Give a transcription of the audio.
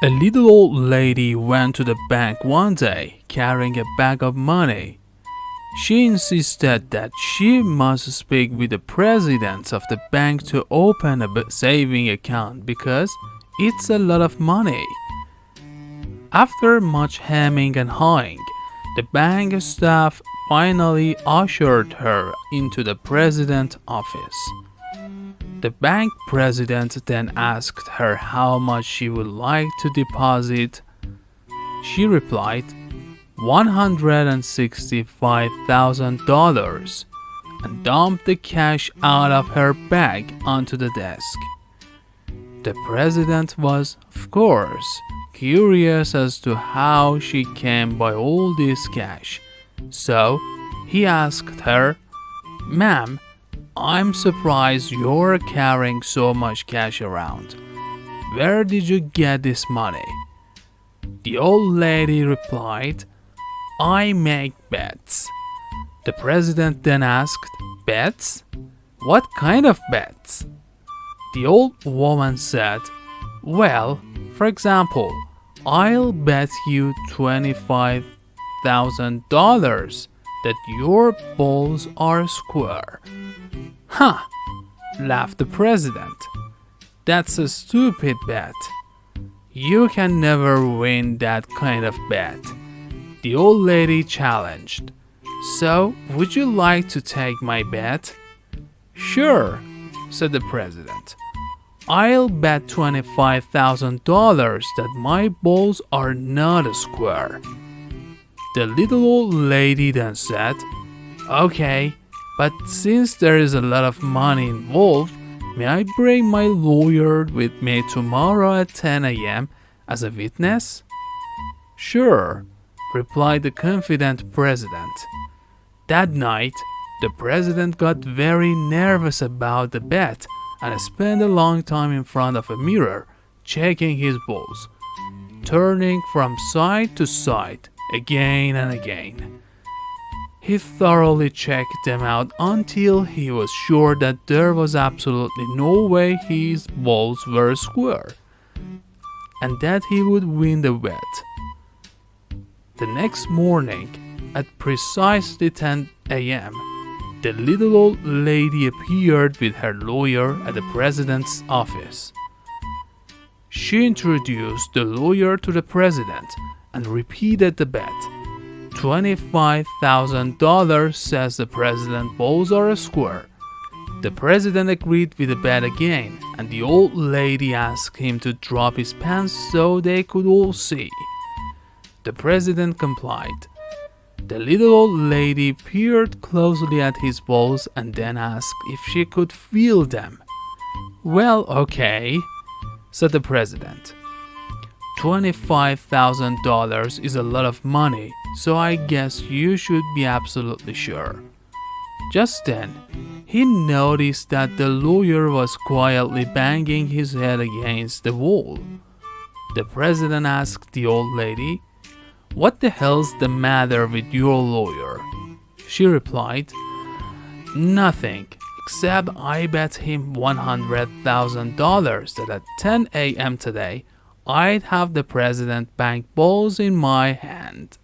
A little old lady went to the bank one day carrying a bag of money. She insisted that she must speak with the president of the bank to open a saving account because it's a lot of money. After much hemming and hawing, the bank staff finally ushered her into the president's office. The bank president then asked her how much she would like to deposit. She replied, $165,000, and dumped the cash out of her bag onto the desk. The president was, of course, curious as to how she came by all this cash. So he asked her, "Ma'am, I'm surprised you're carrying so much cash around. Where did you get this money?" The old lady replied, "I make bets." The president then asked, "Bets? What kind of bets?" The old woman said, "Well, for example, I'll bet you $25,000 that your balls are square." "Huh," laughed the president. "That's a stupid bet. You can never win that kind of bet." The old lady challenged, "So, would you like to take my bet?" "Sure," said the president. "I'll bet $25,000 that my balls are not a square." The little old lady then said, "Okay, but since there is a lot of money involved, may I bring my lawyer with me tomorrow at 10 a.m. as a witness?" "Sure," replied the confident president. That night, the president got very nervous about the bet and spent a long time in front of a mirror checking his balls, turning from side to side again and again. He thoroughly checked them out until he was sure that there was absolutely no way his balls were square, and that he would win the bet. The next morning, at precisely 10 a.m., the little old lady appeared with her lawyer at the president's office. She introduced the lawyer to the president and repeated the bet. $25,000 says the president's balls are a square. The president agreed with the bet again, and the old lady asked him to drop his pants so they could all see. The president complied. The little old lady peered closely at his balls and then asked if she could feel them. "Well, okay," said the president. $25,000 is a lot of money, so I guess you should be absolutely sure." Just then, he noticed that the lawyer was quietly banging his head against the wall. The president asked the old lady, "What the hell's the matter with your lawyer?" She replied, "Nothing, except I bet him $100,000 that at 10 a.m. today I'd have the president bank balls in my hand."